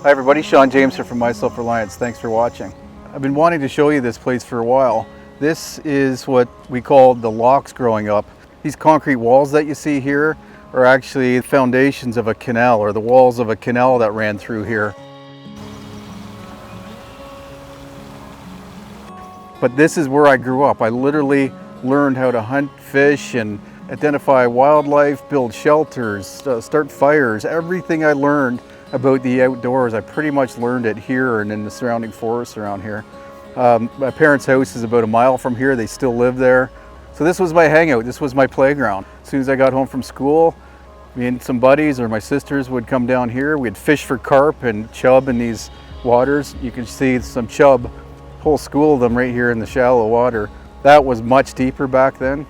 Hi everybody, Shawn James here from myself Reliance. Thanks for watching. I've been wanting to show you this place for a while. This is what we called the locks growing up. These concrete walls that you see here are actually foundations of a canal, or the walls of a canal that ran through here. But this is where I grew up. I literally learned how to hunt, fish, and identify wildlife, build shelters, start fires. Everything I learned about the outdoors, I pretty much learned it here and in the surrounding forests around here. My parents' house is about a mile from here. They still live there. So this was my hangout. This was my playground. As soon as I got home from school, me and some buddies or my sisters would come down here. We'd fish for carp and chub in these waters. You can see some chub, whole school of them right here in the shallow water. That was much deeper back then.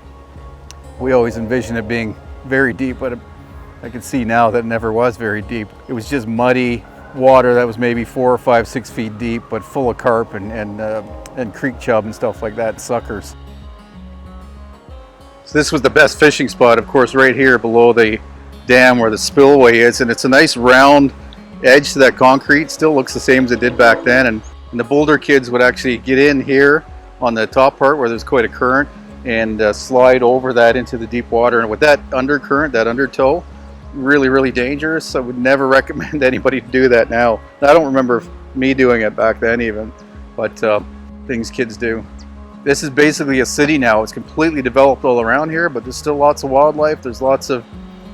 We always envisioned it being very deep, but I can see now that it never was very deep. It was just muddy water that was maybe 4 or 5, 6 feet deep, but full of carp and creek chub and stuff like that, suckers. So this was the best fishing spot, of course, right here below the dam where the spillway is, and it's a nice round edge to that concrete. Still looks the same as it did back then, and the Boulder kids would actually get in here on the top part where there's quite a current and slide over that into the deep water. And with that undercurrent, that undertow, really dangerous. I would never recommend anybody to do that now. I don't remember me doing it back then even, but things kids do. This is basically a city now. It's completely developed all around here, but there's still lots of wildlife. There's lots of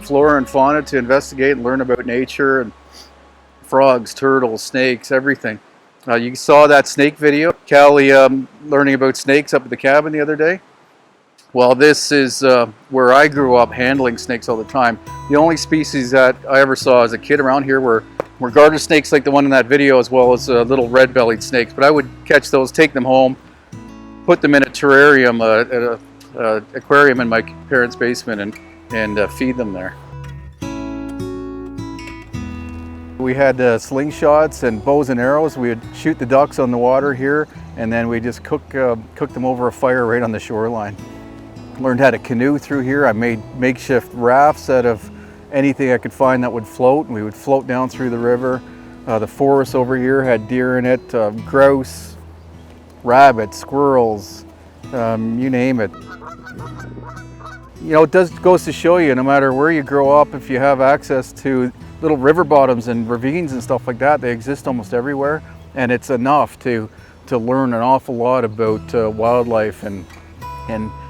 flora and fauna to investigate and learn about nature, and frogs, turtles, snakes, everything. You saw that snake video, Callie learning about snakes up at the cabin the other day. Well, this is where I grew up handling snakes all the time. The only species that I ever saw as a kid around here were garter snakes like the one in that video, as well as little red-bellied snakes. But I would catch those, take them home, put them in a terrarium, at an aquarium in my parents' basement, and feed them there. We had slingshots and bows and arrows. We would shoot the ducks on the water here, and then we just cook them over a fire right on the shoreline. Learned how to canoe through here. I made makeshift rafts out of anything I could find that would float, and we would float down through the river. The forest over here had deer in it, grouse, rabbits, squirrels, you name it. You know, it goes to show you, no matter where you grow up, if you have access to little river bottoms and ravines and stuff like that, they exist almost everywhere, and it's enough to learn an awful lot about wildlife and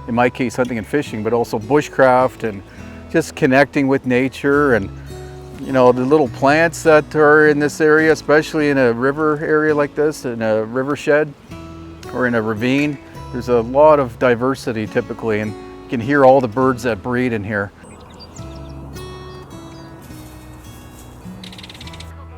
in my case hunting and fishing, but also bushcraft and just connecting with nature. And you know, the little plants that are in this area, especially in a river area like this, in a river shed or in a ravine, there's a lot of diversity typically, and you can hear all the birds that breed in here.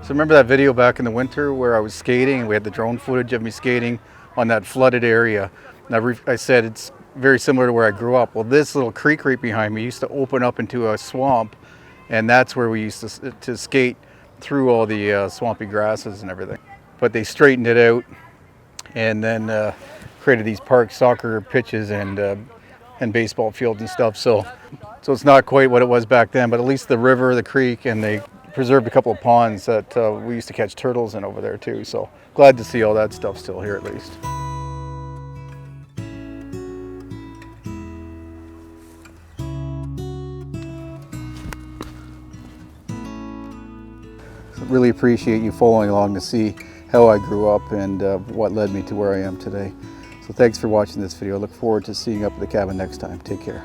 So remember that video back in the winter where I was skating and we had the drone footage of me skating on that flooded area? And I said it's very similar to where I grew up. Well, this little creek right behind me used to open up into a swamp, and that's where we used to skate through all the swampy grasses and everything. But they straightened it out and then created these park soccer pitches and baseball fields and stuff. So it's not quite what it was back then, but at least the river, the creek, and they preserved a couple of ponds that we used to catch turtles in over there too. So glad to see all that stuff still here at least. Really appreciate you following along to see how I grew up and what led me to where I am today. So thanks for watching this video. I look forward to seeing you up at the cabin next time. Take care.